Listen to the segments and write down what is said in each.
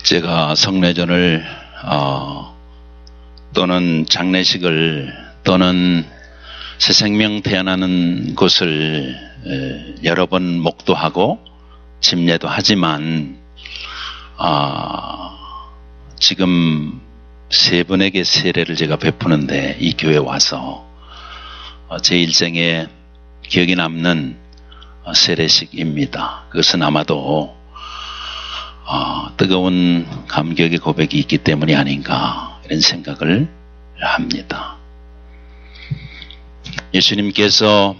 제가 성례전을 또는 장례식을 또는 새 생명 태어나는 곳을 여러 번 목도하고 침례도 하지만 지금 세 분에게 세례를 제가 베푸는데 이 교회에 와서 제 일생에 기억이 남는 세례식입니다. 그것은 아마도 뜨거운 감격의 고백이 있기 때문이 아닌가 이런 생각을 합니다. 예수님께서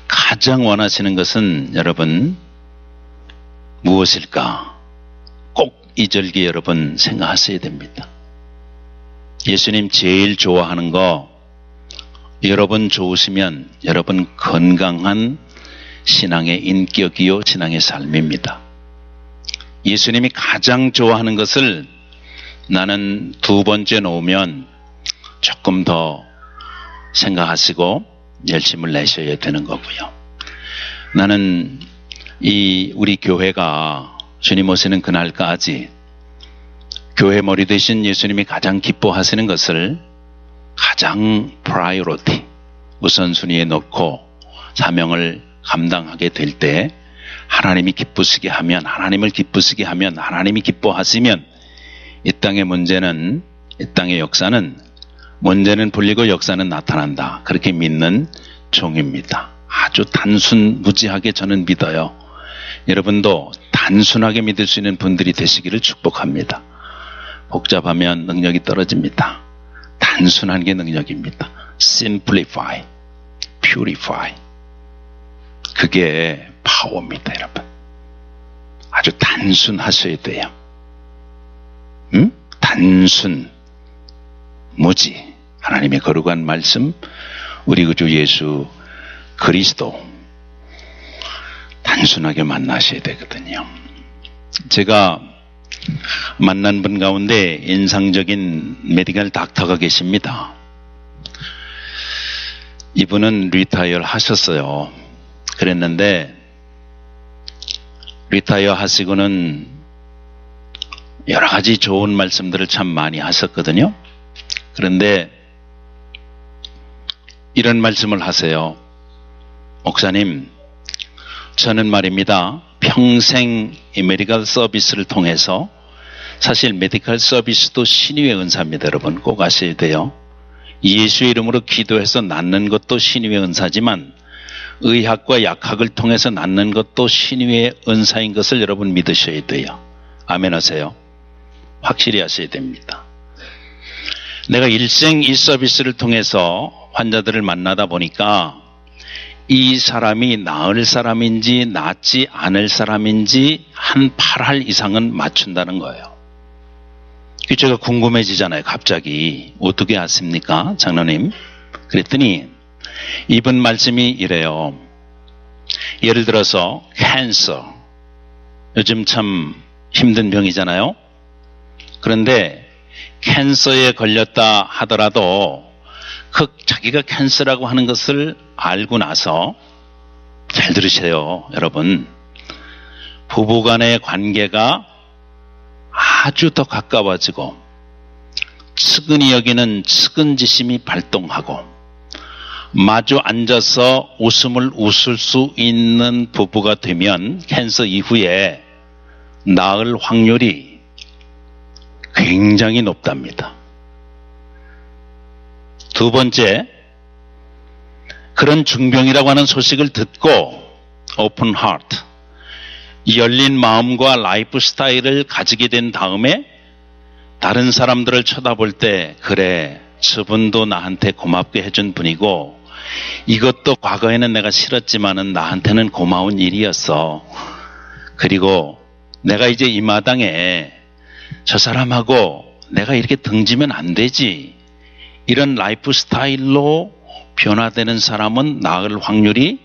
가장 원하시는 것은 여러분 무엇일까? 꼭 이 절기 여러분 생각하셔야 됩니다. 예수님 제일 좋아하는 거 여러분 좋으시면 여러분 건강한 신앙의 인격이요 신앙의 삶입니다. 예수님이 가장 좋아하는 것을 나는 두 번째 놓으면 조금 더 생각하시고 열심을 내셔야 되는 거고요. 나는 우리 교회가 주님 오시는 그날까지 교회 머리 되신 예수님이 가장 기뻐하시는 것을 가장 프라이어리티 우선순위에 놓고 사명을 감당하게 될 때 하나님이 기쁘시게 하면 하나님이 기뻐하시면 이 땅의 문제는 이 땅의 역사는 문제는 풀리고 역사는 나타난다. 그렇게 믿는 종입니다. 아주 단순무지하게 저는 믿어요. 여러분도 단순하게 믿을 수 있는 분들이 되시기를 축복합니다. 복잡하면 능력이 떨어집니다. 단순한 게 능력입니다. Simplify, Purify. 그게 파워입니다, 여러분. 아주 단순하셔야 돼요. 단순, 무지. 하나님의 거룩한 말씀, 우리 구주 예수 그리스도 단순하게 만나셔야 되거든요. 제가 만난 분 가운데 인상적인 메디컬 닥터가 계십니다. 이분은 리타이어를 하셨어요. 그랬는데 리타이어 하시고는 여러 가지 좋은 말씀들을 참 많이 하셨거든요. 그런데 이런 말씀을 하세요. 목사님, 저는 말입니다. 평생 이 메디컬 서비스를 통해서 사실 메디컬 서비스도 신유의 은사입니다. 여러분 꼭 아셔야 돼요. 예수의 이름으로 기도해서 낫는 것도 신유의 은사지만 의학과 약학을 통해서 낫는 것도 신유의 은사인 것을 여러분 믿으셔야 돼요. 아멘 하세요. 확실히 하셔야 됩니다. 내가 일생 이 서비스를 통해서 환자들을 만나다 보니까 이 사람이 나을 사람인지 낫지 않을 사람인지 한 8할 이상은 맞춘다는 거예요. 제가 궁금해지잖아요. 갑자기 어떻게 아십니까? 장로님. 그랬더니 이분 말씀이 이래요. 예를 들어서 캔서, 요즘 참 힘든 병이잖아요. 그런데 캔서에 걸렸다 하더라도 자기가 캔서라고 하는 것을 알고 나서 잘 들으세요. 여러분, 부부간의 관계가 아주 더 가까워지고 측은히 여기는 측은지심이 발동하고 마주 앉아서 웃음을 웃을 수 있는 부부가 되면 캔서 이후에 나을 확률이 굉장히 높답니다. 두 번째, 그런 중병이라고 하는 소식을 듣고 오픈 하트, 열린 마음과 라이프 스타일을 가지게 된 다음에 다른 사람들을 쳐다볼 때 그래, 저분도 나한테 고맙게 해준 분이고 이것도 과거에는 내가 싫었지만은 나한테는 고마운 일이었어. 그리고 내가 이제 이 마당에 저 사람하고 내가 이렇게 등지면 안 되지. 이런 라이프 스타일로 변화되는 사람은 나을 확률이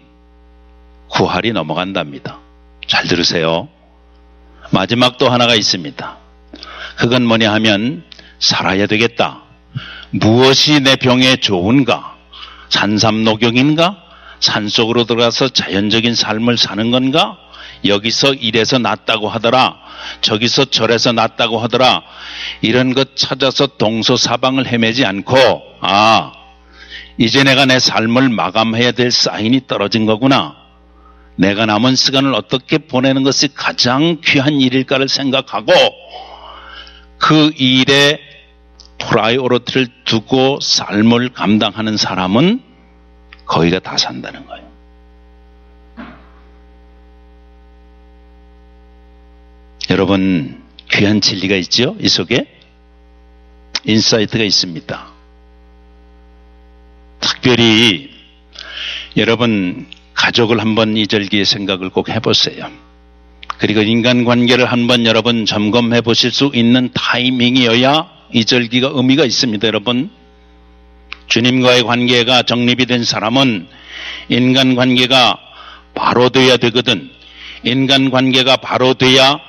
9할이 넘어간답니다. 잘 들으세요. 마지막 또 하나가 있습니다. 그건 뭐냐 하면 살아야 되겠다. 무엇이 내 병에 좋은가? 산삼녹용인가? 산속으로 들어가서 자연적인 삶을 사는 건가? 여기서 이래서 낫다고 하더라, 저기서 저래서 낫다고 하더라, 이런 것 찾아서 동서사방을 헤매지 않고, 아, 이제 내가 내 삶을 마감해야 될 사인이 떨어진 거구나, 내가 남은 시간을 어떻게 보내는 것이 가장 귀한 일일까를 생각하고 그 일에 프라이오리티를 두고 삶을 감당하는 사람은 거의가 다 산다는 거예요. 여러분, 귀한 진리가 있죠? 이 속에 인사이트가 있습니다. 특별히 여러분 가족을 한번 이 절기에 생각을 꼭 해보세요. 그리고 인간관계를 한번 여러분 점검해 보실 수 있는 타이밍이어야 이 절기가 의미가 있습니다. 여러분, 주님과의 관계가 정립이 된 사람은 인간관계가 바로 돼야 되거든. 인간관계가 바로 돼야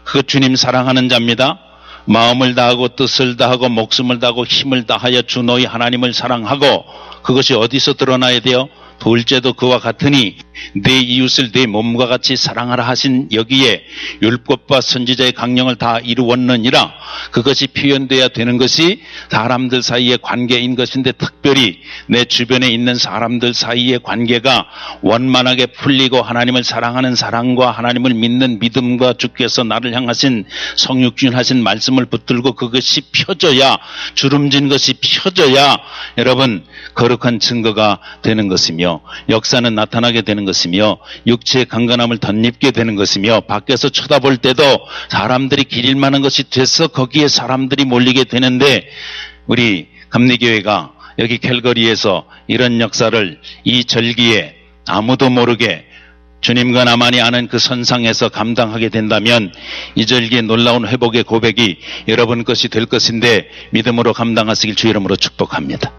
그 주님 사랑하는 자입니다. 마음을 다하고 뜻을 다하고 목숨을 다하고 힘을 다하여 주 너희 하나님을 사랑하고, 그것이 어디서 드러나야 돼요? 둘째도 그와 같으니 내 이웃을 내 몸과 같이 사랑하라 하신 여기에 율법과 선지자의 강령을 다 이루었느니라. 그것이 표현돼야 되는 것이 사람들 사이의 관계인 것인데, 특별히 내 주변에 있는 사람들 사이의 관계가 원만하게 풀리고 하나님을 사랑하는 사랑과 하나님을 믿는 믿음과 주께서 나를 향하신 성육준하신 말씀을 붙들고 그것이 펴져야, 주름진 것이 펴져야 여러분 거룩한 증거가 되는 것이며, 역사는 나타나게 되는 것이며, 육체의 강건함을 덧입게 되는 것이며, 밖에서 쳐다볼 때도 사람들이 길 잃만한 것이 돼서 거기에 사람들이 몰리게 되는데, 우리 감리교회가 여기 캘거리에서 이런 역사를 이 절기에 아무도 모르게 주님과 나만이 아는 그 선상에서 감당하게 된다면 이 절기의 놀라운 회복의 고백이 여러분 것이 될 것인데, 믿음으로 감당하시길 주 이름으로 축복합니다.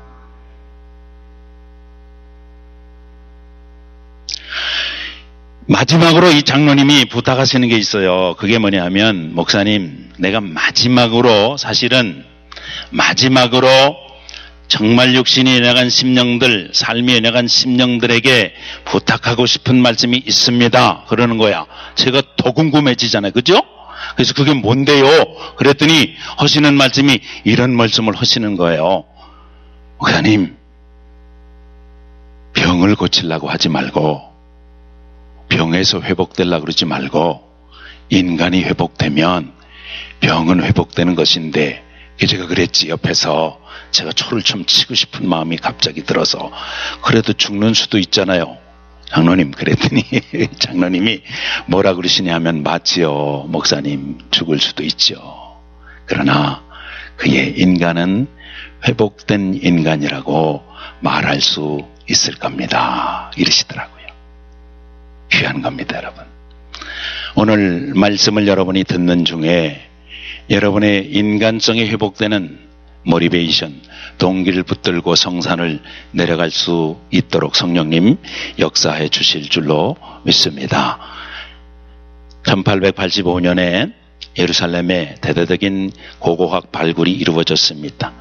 마지막으로 이 장로님이 부탁하시는 게 있어요. 그게 뭐냐 하면, 목사님, 내가 사실은 마지막으로 정말 육신이 연약한 심령들, 삶이 연약한 심령들에게 부탁하고 싶은 말씀이 있습니다. 그러는 거야. 제가 더 궁금해지잖아요. 그죠? 그래서 그게 뭔데요? 그랬더니 하시는 말씀이 이런 말씀을 하시는 거예요. 목사님, 병을 고치려고 하지 말고, 병에서 회복되려고 그러지 말고, 인간이 회복되면 병은 회복되는 것인데, 제가 그랬지, 옆에서 제가 초를 좀 치고 싶은 마음이 갑자기 들어서, 그래도 죽는 수도 있잖아요, 장로님. 그랬더니 장로님이 뭐라 그러시냐면, 맞지요 목사님, 죽을 수도 있죠. 그러나 그의 인간은 회복된 인간이라고 말할 수 있을 겁니다, 이러시더라고요. 귀한 겁니다, 여러분. 오늘 말씀을 여러분이 듣는 중에 여러분의 인간성이 회복되는 모티베이션, 동기를 붙들고 성산을 내려갈 수 있도록 성령님 역사해 주실 줄로 믿습니다. 1885년에 예루살렘에 대대적인 고고학 발굴이 이루어졌습니다.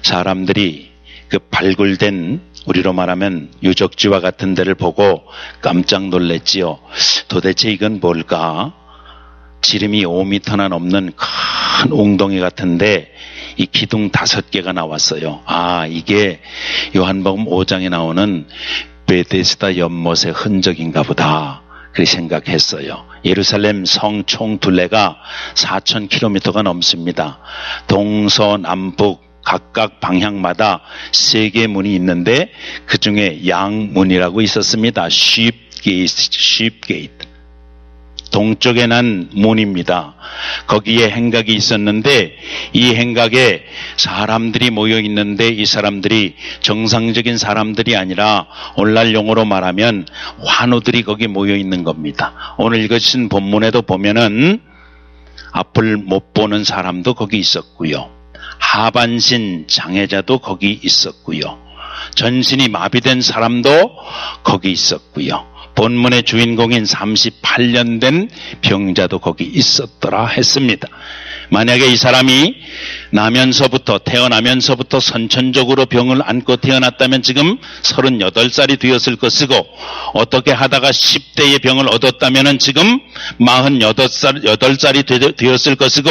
사람들이 그 발굴된, 우리로 말하면 유적지와 같은 데를 보고 깜짝 놀랐지요. 도대체 이건 뭘까? 지름이 5m나 넘는 큰 웅덩이 같은데 이 기둥 5개가 나왔어요. 아, 이게 요한복음 5장에 나오는 베데스다 연못의 흔적인가 보다, 그렇게 생각했어요. 예루살렘 성 총 둘레가 4,000km가 넘습니다. 동서남북 각각 방향마다 3개의 문이 있는데 그 중에 양문이라고 있었습니다. 쉽게이트. 동쪽에 난 문입니다. 거기에 행각이 있었는데 이 행각에 사람들이 모여 있는데, 이 사람들이 정상적인 사람들이 아니라 오늘날 용어로 말하면 환우들이 거기 모여 있는 겁니다. 오늘 읽으신 본문에도 보면은 앞을 못 보는 사람도 거기 있었고요, 하반신 장애자도 거기 있었고요, 전신이 마비된 사람도 거기 있었고요, 본문의 주인공인 38년 된 병자도 거기 있었더라 했습니다. 만약에 이 사람이 태어나면서부터 선천적으로 병을 안고 태어났다면 지금 38살이 되었을 것이고, 어떻게 하다가 10대의 병을 얻었다면 지금 48살이 되었을 것이고,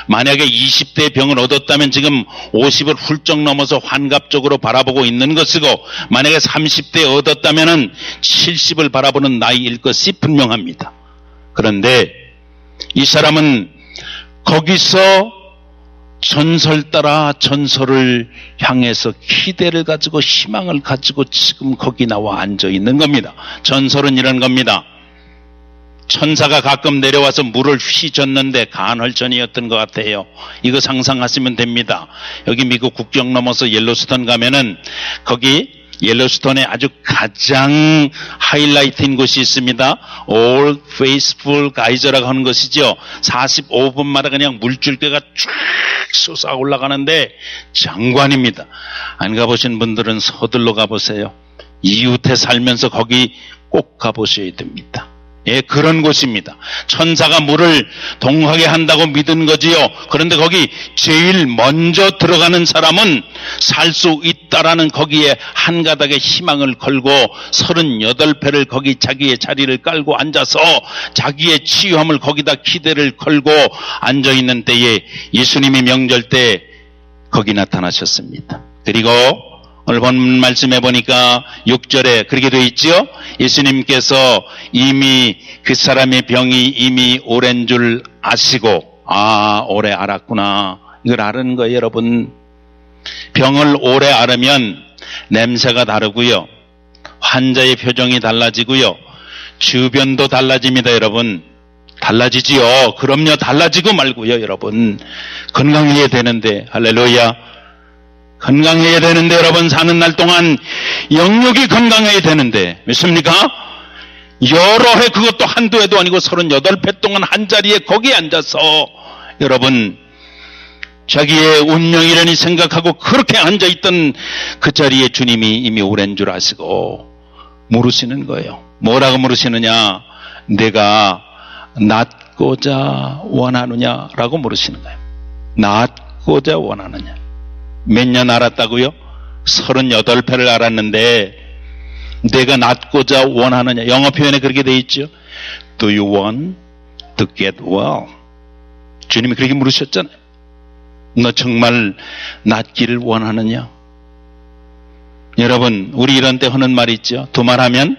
만약에 20대의 병을 얻었다면 지금 50을 훌쩍 넘어서 환갑적으로 바라보고 있는 것이고, 만약에 30대에 얻었다면 70을 바라보는 나이일 것이 분명합니다. 그런데 이 사람은 거기서 전설 따라 전설을 향해서 기대를 가지고 희망을 가지고 지금 거기 나와 앉아 있는 겁니다. 전설은 이런 겁니다. 천사가 가끔 내려와서 물을 휘젓는데 간헐천이었던 것 같아요. 이거 상상하시면 됩니다. 여기 미국 국경 넘어서 옐로스톤 가면은 거기 옐로스톤에 아주 가장 하이라이트인 곳이 있습니다. All Faithful Geyser라고 하는 것이죠. 45분마다 그냥 물줄기가 쫙 솟아 올라가는데 장관입니다. 안 가보신 분들은 서둘러 가보세요. 이웃에 살면서 거기 꼭 가보셔야 됩니다. 예, 그런 곳입니다. 천사가 물을 동하게 한다고 믿은 거지요. 그런데 거기 제일 먼저 들어가는 사람은 살 수 있다라는 거기에 한 가닥의 희망을 걸고 38배를 거기 자기의 자리를 깔고 앉아서 자기의 치유함을 거기다 기대를 걸고 앉아있는 때에 예수님이 명절 때 거기 나타나셨습니다. 그리고 오늘 본 말씀해 보니까 6절에 그렇게 되어 있죠. 예수님께서 이미 그 사람의 병이 이미 오랜 줄 아시고, 오래 알았구나. 이걸 아는 거예요, 여러분. 병을 오래 앓으면 냄새가 다르고요, 환자의 표정이 달라지고요, 주변도 달라집니다, 여러분. 달라지지요. 그럼요, 달라지고 말고요, 여러분. 건강해야 되는데, 할렐루야. 건강해야 되는데, 여러분, 사는 날 동안 영육이 건강해야 되는데, 믿습니까? 여러 해, 그것도 한두 해도 아니고 38회 동안 한 자리에 거기에 앉아서 여러분 자기의 운명이라니 생각하고 그렇게 앉아있던 그 자리에 주님이 이미 오랜 줄 아시고 물으시는 거예요. 뭐라고 물으시느냐? 내가 낫고자 원하느냐라고 물으시는 거예요. 낫고자 원하느냐. 몇 년 알았다고요? 38회를 알았는데 내가 낫고자 원하느냐. 영어 표현에 그렇게 되어 있죠. Do you want to get well? 주님이 그렇게 물으셨잖아요. 너 정말 낫기를 원하느냐? 여러분, 우리 이런 때 하는 말이 있죠. 두 말 하면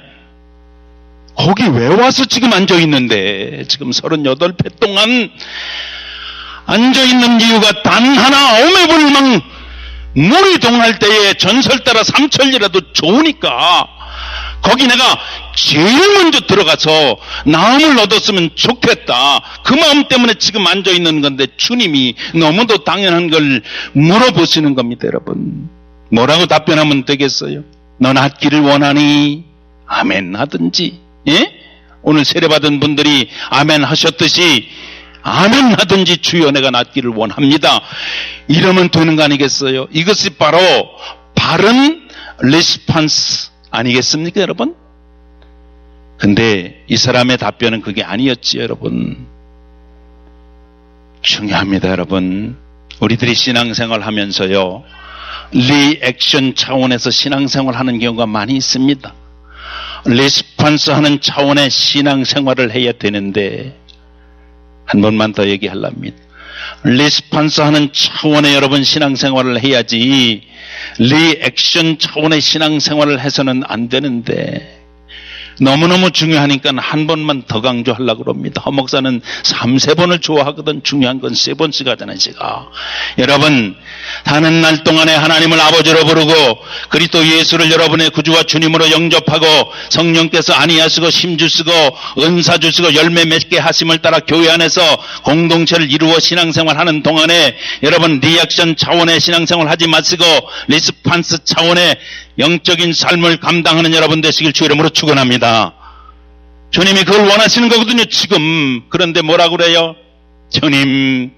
거기 왜 와서 지금 앉아있는데, 지금 38회 동안 앉아있는 이유가 단 하나, 오매불망 물이 동할 때에 전설 따라 삼천리라도 좋으니까 거기 내가 제일 먼저 들어가서 나음을 얻었으면 좋겠다. 그 마음 때문에 지금 앉아있는 건데 주님이 너무도 당연한 걸 물어보시는 겁니다, 여러분. 뭐라고 답변하면 되겠어요? 너 낫기를 원하니? 아멘 하든지, 예? 오늘 세례받은 분들이 아멘 하셨듯이 아멘 하든지 주여 내가 낫기를 원합니다. 이러면 되는 거 아니겠어요? 이것이 바로 바른 리스폰스 아니겠습니까, 여러분? 근데 이 사람의 답변은 그게 아니었지, 여러분. 중요합니다, 여러분. 우리들이 신앙생활 하면서요, 리액션 차원에서 신앙생활 하는 경우가 많이 있습니다. 리스폰스 하는 차원의 신앙생활을 해야 되는데, 한 번만 더 얘기하랍니다. 리스폰스 하는 차원의 여러분 신앙생활을 해야지 리액션 차원의 신앙생활을 해서는 안 되는데, 너무너무 중요하니까 한 번만 더 강조하려고 그럽니다. 허 목사는 3-4번을 좋아하거든. 중요한 건 3번씩 하잖아요, 제가. 여러분, 사는 날 동안에 하나님을 아버지로 부르고 그리스도 예수를 여러분의 구주와 주님으로 영접하고 성령께서 안위하시고 심주시고 은사 주시고 열매 맺게 하심을 따라 교회 안에서 공동체를 이루어 신앙생활 하는 동안에 여러분 리액션 차원의 신앙생활 하지 마시고 리스판스 차원의 영적인 삶을 감당하는 여러분 되시길 주의 이름으로 축원합니다. 주님이 그걸 원하시는 거거든요, 지금. 그런데 뭐라고 그래요? 주님,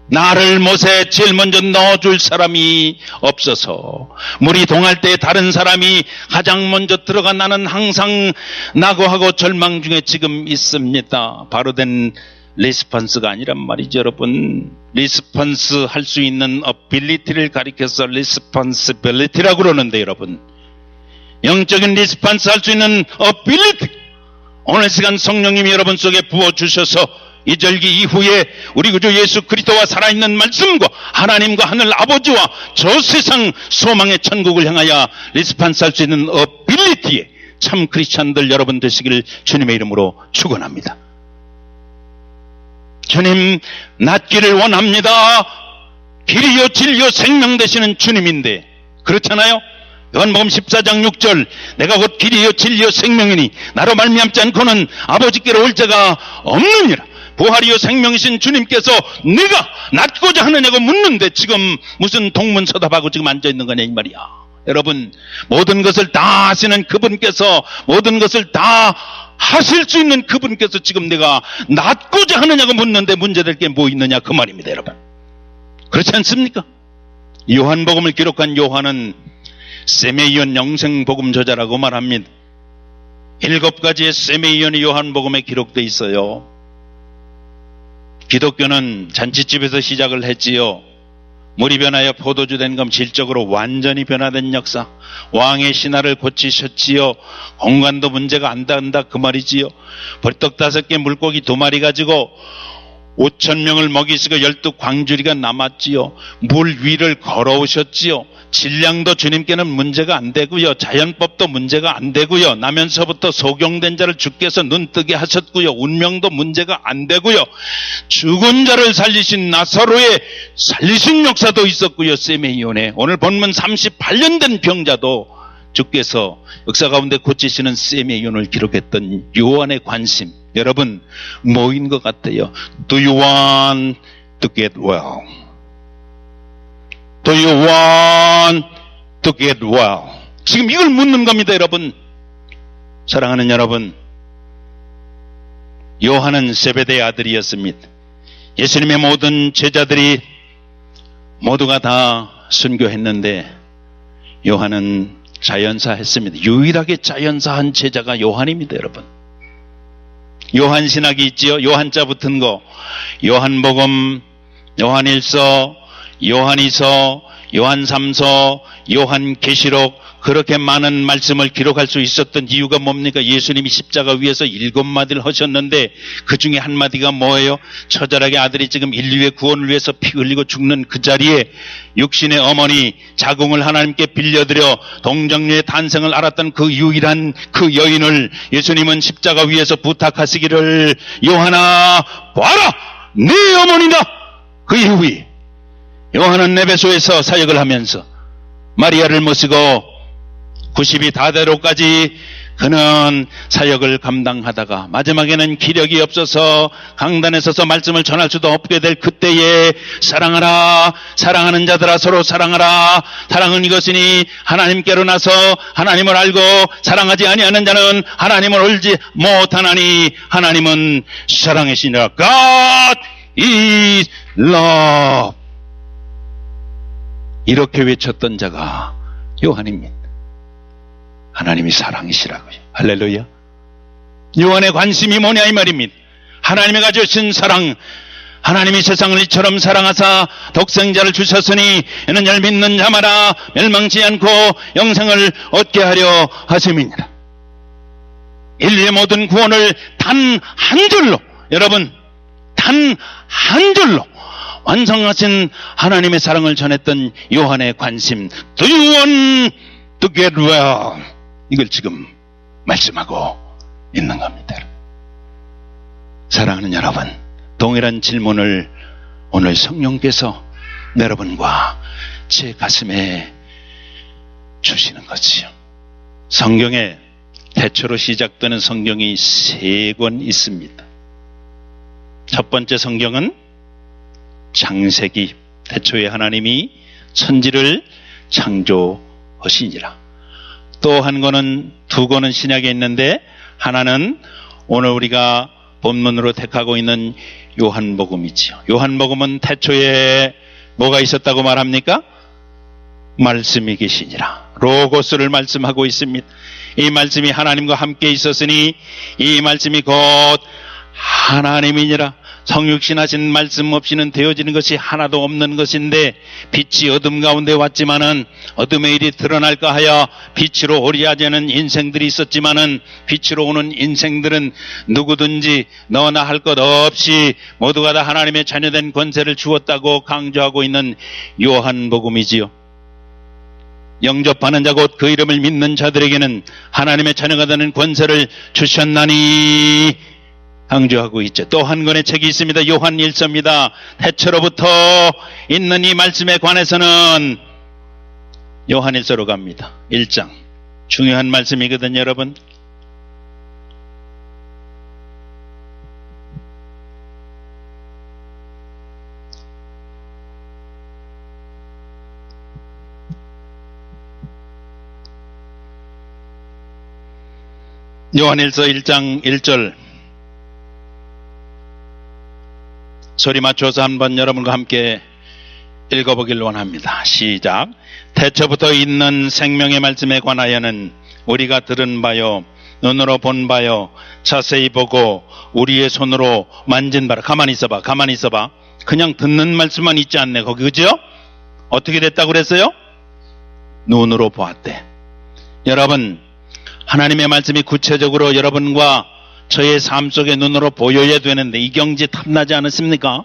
나를 못에 제일 먼저 넣어줄 사람이 없어서 물이 동할 때 다른 사람이 가장 먼저 들어가 나는 항상 낙오하고 절망 중에 지금 있습니다. 바로 된 리스폰스가 아니란 말이죠, 여러분. 리스폰스 할 수 있는 어빌리티를 가리켜서 리스폰시빌리티라고 그러는데, 여러분. 영적인 리스폰스 할 수 있는 어빌리티. 오늘 시간 성령님이 여러분 속에 부어주셔서 이 절기 이후에 우리 구주 예수 그리스도와 살아있는 말씀과 하나님과 하늘 아버지와 저 세상 소망의 천국을 향하여 리스폰스 할 수 있는 어빌리티에 참 크리스찬들 여러분 되시기를 주님의 이름으로 축원합니다. 주님 낫기를 원합니다. 길이요 진리요 생명 되시는 주님인데 그렇잖아요. 요한복음 14장 6절 내가 곧 길이요 진리요 생명이니 나로 말미암지 않고는 아버지께로 올 자가 없느니라. 부활이요 생명이신 주님께서 네가 낫고자 하느냐고 묻는데 지금 무슨 동문서답하고 지금 앉아있는 거냐 이 말이야. 여러분 모든 것을 다 하시는 그분께서 모든 것을 다 하실 수 있는 그분께서 지금 내가 낫고자 하느냐고 묻는데 문제될 게 뭐 있느냐 그 말입니다. 여러분 그렇지 않습니까? 요한복음을 기록한 요한은 세메이온 영생복음 저자라고 말합니다. 7가지의 세메이온이 요한복음에 기록되어 있어요. 기독교는 잔치집에서 시작을 했지요. 물이 변하여 포도주 된 것 질적으로 완전히 변화된 역사. 왕의 신화를 고치셨지요. 공간도 문제가 안 된다 그 말이지요. 벌떡 5개 물고기 2마리 가지고 5,000명을 먹이시고 12광주리가 남았지요. 물 위를 걸어오셨지요. 질량도 주님께는 문제가 안 되고요. 자연법도 문제가 안 되고요. 나면서부터 소경된 자를 주께서 눈뜨게 하셨고요. 운명도 문제가 안 되고요. 죽은 자를 살리신 나사로의 살리신 역사도 있었고요. 세메이온에 오늘 본문 38년 된 병자도 주께서 역사 가운데 고치시는 세메이온을 기록했던 요한의 관심. 여러분 뭐인 것 같아요? Do you want to get well? Do you want to get well? 지금 이걸 묻는 겁니다, 여러분. 사랑하는 여러분, 요한은 세베대의 아들이었습니다. 예수님의 모든 제자들이 모두가 다 순교했는데 요한은 자연사 했습니다. 유일하게 자연사한 제자가 요한입니다, 여러분. 요한 신학이 있지요. 요한자 붙은 거. 요한복음, 요한일서, 요한이서, 요한3서, 요한계시록 그렇게 많은 말씀을 기록할 수 있었던 이유가 뭡니까? 예수님이 십자가 위에서 7마디를 하셨는데 그 중에 한 마디가 뭐예요? 처절하게 아들이 지금 인류의 구원을 위해서 피 흘리고 죽는 그 자리에 육신의 어머니 자궁을 하나님께 빌려드려 동정녀의 탄생을 알았던 그 유일한 그 여인을 예수님은 십자가 위에서 부탁하시기를 요한아 봐라 네 어머니다. 그 이후에 요한은 에베소에서 사역을 하면서 마리아를 모시고 90이 다 되도까지 그는 사역을 감당하다가 마지막에는 기력이 없어서 강단에 서서 말씀을 전할 수도 없게 될 그때에 사랑하라 사랑하는 자들아 서로 사랑하라 사랑은 이것이니 하나님께로 나서 하나님을 알고 사랑하지 아니하는 자는 하나님을 알지 못하나니 하나님은 사랑이시니라. God is love. 이렇게 외쳤던 자가 요한입니다. 하나님이 사랑이시라고요. 할렐루야. 요한의 관심이 뭐냐 이 말입니다. 하나님이 가져오신 사랑. 하나님이 세상을 이처럼 사랑하사 독생자를 주셨으니 이는 열 믿는 자마다 멸망치 않고 영생을 얻게 하려 하심이니라. 인류의 모든 구원을 단 한 줄로 여러분 단 한 줄로 완성하신 하나님의 사랑을 전했던 요한의 관심. Do you want to get well? 이걸 지금 말씀하고 있는 겁니다. 사랑하는 여러분, 동일한 질문을 오늘 성령께서 여러분과 제 가슴에 주시는 거지요. 성경에 태초로 시작되는 성경이 3권 있습니다. 첫 번째 성경은 창세기, 태초에 하나님이 천지를 창조하시니라. 또 한 권은 2권은 신약에 있는데 하나는 오늘 우리가 본문으로 택하고 있는 요한복음이지요. 요한복음은 태초에 뭐가 있었다고 말합니까? 말씀이 계시니라. 로고스를 말씀하고 있습니다. 이 말씀이 하나님과 함께 있었으니 이 말씀이 곧 하나님이니라. 성육신하신 말씀 없이는 되어지는 것이 하나도 없는 것인데 빛이 어둠 가운데 왔지만은 어둠의 일이 드러날까 하여 빛으로 오리하자는 인생들이 있었지만은 빛으로 오는 인생들은 누구든지 너나 할 것 없이 모두가 다 하나님의 자녀된 권세를 주었다고 강조하고 있는 요한복음이지요. 영접하는 자 곧 그 이름을 믿는 자들에게는 하나님의 자녀가 되는 권세를 주셨나니 강조하고 있죠. 또 한 권의 책이 있습니다. 요한 1서입니다. 태초로부터 있는 이 말씀에 관해서는 요한 1서로 갑니다. 1장. 중요한 말씀이거든요, 여러분. 요한 1서 1장 1절 소리 맞춰서 한번 여러분과 함께 읽어보길 원합니다. 시작. 태초부터 있는 생명의 말씀에 관하여는 우리가 들은 바요 눈으로 본 바요 자세히 보고 우리의 손으로 만진 바라. 가만히 있어봐. 그냥 듣는 말씀만 있지 않네 거기. 그죠? 어떻게 됐다고 그랬어요? 눈으로 보았대. 여러분, 하나님의 말씀이 구체적으로 여러분과 저의 삶 속에 눈으로 보여야 되는데 이 경지 탐나지 않으십니까?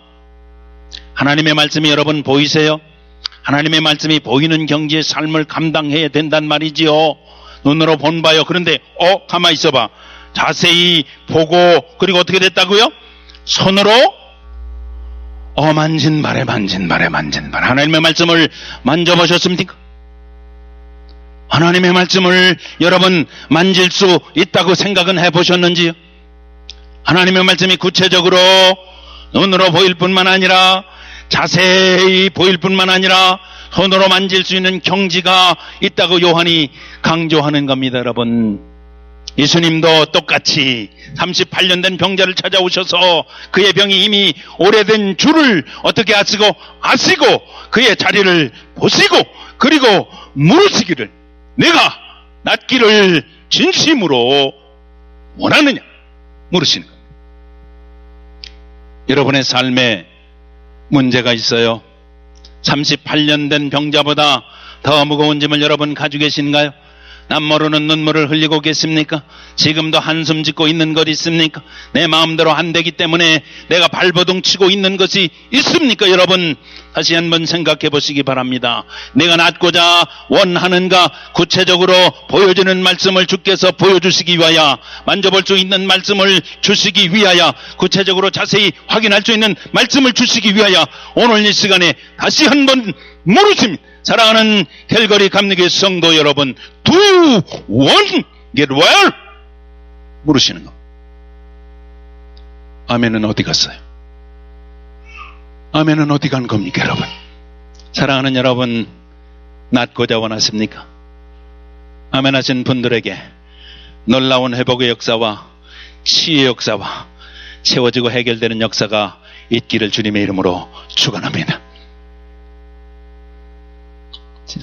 하나님의 말씀이 여러분 보이세요? 하나님의 말씀이 보이는 경지의 삶을 감당해야 된단 말이지요. 눈으로 본 바요. 그런데 가만히 있어봐. 자세히 보고 그리고 어떻게 됐다고요? 손으로 만진 바래. 하나님의 말씀을 만져보셨습니까? 하나님의 말씀을 여러분 만질 수 있다고 생각은 해보셨는지요? 하나님의 말씀이 구체적으로 눈으로 보일 뿐만 아니라 자세히 보일 뿐만 아니라 손으로 만질 수 있는 경지가 있다고 요한이 강조하는 겁니다. 여러분, 예수님도 똑같이 38년 된 병자를 찾아오셔서 그의 병이 이미 오래된 줄을 어떻게 아시고 그의 자리를 보시고 그리고 물으시기를 내가 낫기를 진심으로 원하느냐 물으시는 겁니다. 여러분의 삶에 문제가 있어요. 38년 된 병자보다 더 무거운 짐을 여러분 가지고 계신가요? 남모르는 눈물을 흘리고 계십니까? 지금도 한숨 짓고 있는 것 있습니까? 내 마음대로 안 되기 때문에 내가 발버둥 치고 있는 것이 있습니까? 여러분, 다시 한번 생각해 보시기 바랍니다. 내가 낫고자 원하는가? 구체적으로 보여주는 말씀을 주께서 보여주시기 위하여, 만져볼 수 있는 말씀을 주시기 위하여, 구체적으로 자세히 확인할 수 있는 말씀을 주시기 위하여 오늘 이 시간에 다시 한번 물으십니다. 사랑하는 캘거리 감리교회 성도 여러분, do you want get well? 물으시는 거. 아멘은 어디 갔어요? 아멘은 어디 간 겁니까, 여러분? 사랑하는 여러분, 낫고자 원하십니까? 아멘 하신 분들에게 놀라운 회복의 역사와 치유의 역사와 채워지고 해결되는 역사가 있기를 주님의 이름으로 축원합니다.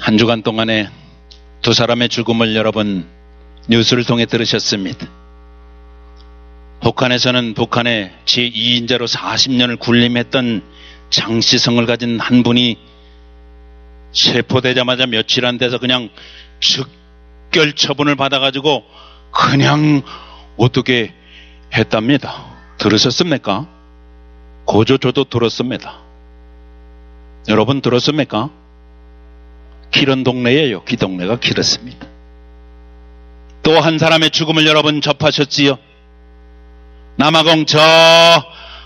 한 주간 동안에 두 사람의 죽음을 여러분 뉴스를 통해 들으셨습니다. 북한에서는 북한의 제2인자로 40년을 군림했던 장시성을 가진 한 분이 체포되자마자 며칠 안 돼서 그냥 즉결 처분을 받아가지고 그냥 어떻게 했답니다. 들으셨습니까? 고조 저도 들었습니다. 여러분 들었습니까? 길은 동네예요. 그 동네가 길었습니다. 또 한 사람의 죽음을 여러분 접하셨지요? 남아공 저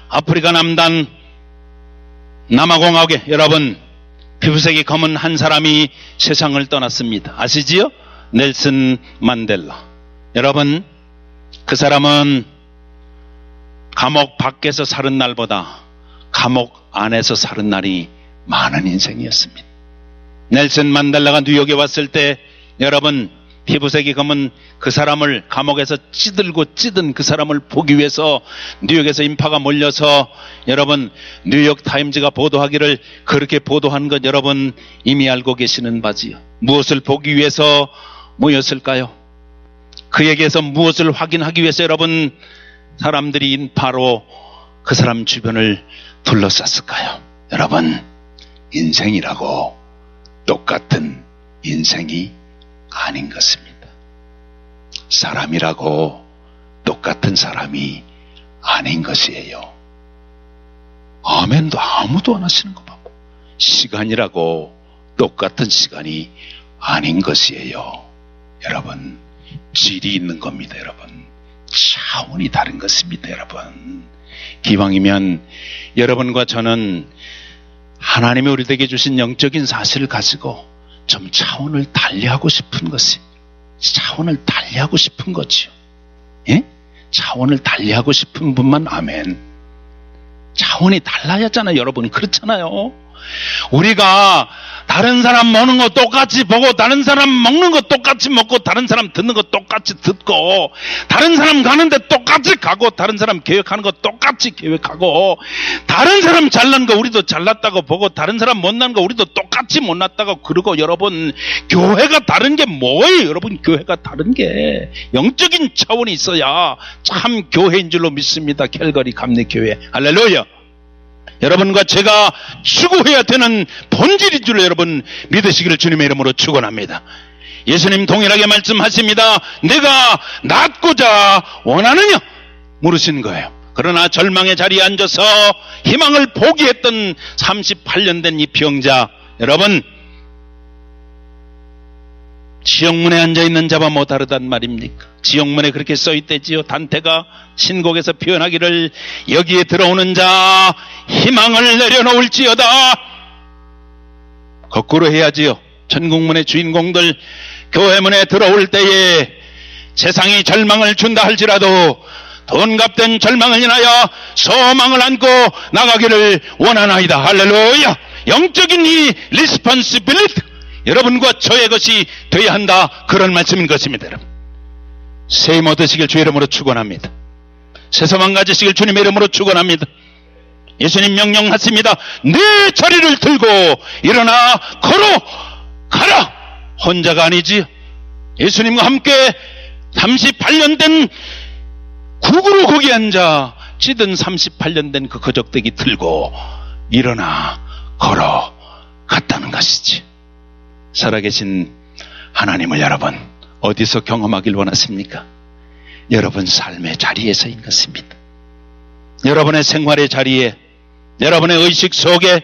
아프리카 남단 남아공하게 여러분 피부색이 검은 한 사람이 세상을 떠났습니다. 아시지요? 넬슨 만델라. 여러분, 그 사람은 감옥 밖에서 사는 날보다 감옥 안에서 사는 날이 많은 인생이었습니다. 넬슨 만델라가 뉴욕에 왔을 때 여러분 피부색이 검은 그 사람을 감옥에서 찌든 그 사람을 보기 위해서 뉴욕에서 인파가 몰려서 여러분 뉴욕 타임즈가 보도하기를 그렇게 보도한 것 여러분 이미 알고 계시는 바지요. 무엇을 보기 위해서 모였을까요? 그에게서 무엇을 확인하기 위해서 여러분 사람들이 인파로 그 사람 주변을 둘러쌌을까요? 여러분, 인생이라고 똑같은 인생이 아닌 것입니다. 사람이라고 똑같은 사람이 아닌 것이에요. 아멘도 아무도 안 하시는 거 봐고, 시간이라고 똑같은 시간이 아닌 것이에요. 여러분, 질이 있는 겁니다. 여러분, 차원이 다른 것입니다. 여러분, 기왕이면 여러분과 저는 하나님이 우리에게 주신 영적인 사실을 가지고 좀 차원을 달리하고 싶은 것이, 차원을 달리하고 싶은 거지요. 예? 차원을 달리하고 싶은 분만 아멘. 차원이 달라야 하잖아요. 여러분, 그렇잖아요. 우리가 다른 사람 먹는 거 똑같이 보고, 다른 사람 먹는 거 똑같이 먹고, 다른 사람 듣는 거 똑같이 듣고, 다른 사람 가는데 똑같이 가고, 다른 사람 계획하는 거 똑같이 계획하고, 다른 사람 잘난 거 우리도 잘났다고 보고, 다른 사람 못난 거 우리도 똑같이 못났다고 그러고. 여러분, 교회가 다른 게 뭐예요? 여러분, 교회가 다른 게 영적인 차원이 있어야 참 교회인 줄로 믿습니다. 캘거리 감리교회. 할렐루야. 여러분과 제가 추구해야 되는 본질인 줄로 여러분 믿으시기를 주님의 이름으로 축원합니다. 예수님 동일하게 말씀하십니다. 내가 낫고자 원하느냐 물으신 거예요. 그러나 절망의 자리에 앉아서 희망을 포기했던 38년 된 이 병자, 여러분, 지옥문에 앉아있는 자와 뭐 다르단 말입니까? 지옥문에 그렇게 써있대지요. 단테가 신곡에서 표현하기를, 여기에 들어오는 자 희망을 내려놓을지어다. 거꾸로 해야지요. 천국문의 주인공들 교회문에 들어올 때에 세상이 절망을 준다 할지라도 돈값된 절망을 인하여 소망을 안고 나가기를 원하나이다. 할렐루야. 영적인 이 리스폰시빌리티, 여러분과 저의 것이 되어야 한다, 그런 말씀인 것입니다. 여러분, 새 힘 얻으시길 주의 이름으로 축원합니다. 새 소망 가지시길 주님의 이름으로 축원합니다. 예수님 명령하십니다. 내 자리를 들고 일어나 걸어가라. 혼자가 아니지, 예수님과 함께 38년 된 국으로 거기 앉아 찌든 38년 된 그 거적대기 들고 일어나 걸어갔다는 것이지. 살아계신 하나님을 여러분 어디서 경험하길 원하십니까? 여러분 삶의 자리에서인 것입니다. 여러분의 생활의 자리에, 여러분의 의식 속에,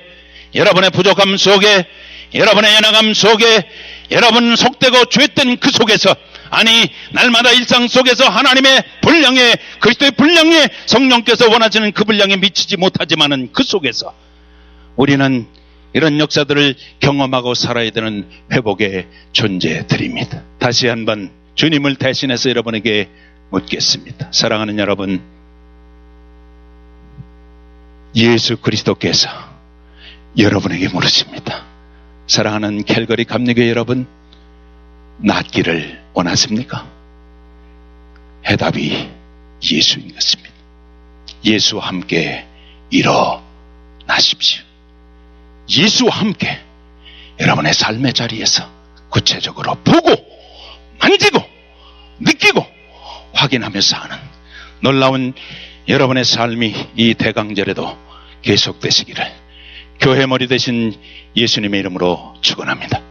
여러분의 부족함 속에, 여러분의 연약함 속에, 여러분 속되고 죄된 그 속에서, 아니 날마다 일상 속에서 하나님의 분량에, 그리스도의 분량에, 성령께서 원하시는 그 분량에 미치지 못하지만은 그 속에서 우리는 이런 역사들을 경험하고 살아야 되는 회복의 존재들입니다. 다시 한번 주님을 대신해서 여러분에게 묻겠습니다. 사랑하는 여러분, 예수 그리스도께서 여러분에게 물으십니다. 사랑하는 캘거리 감리교회 여러분, 낫기를 원하십니까? 해답이 예수인 것입니다. 예수와 함께 일어나십시오. 예수와 함께 여러분의 삶의 자리에서 구체적으로 보고, 만지고, 느끼고, 확인하며 사는 놀라운 여러분의 삶이 이 대강절에도 계속되시기를 교회 머리 되신 예수님의 이름으로 축원합니다.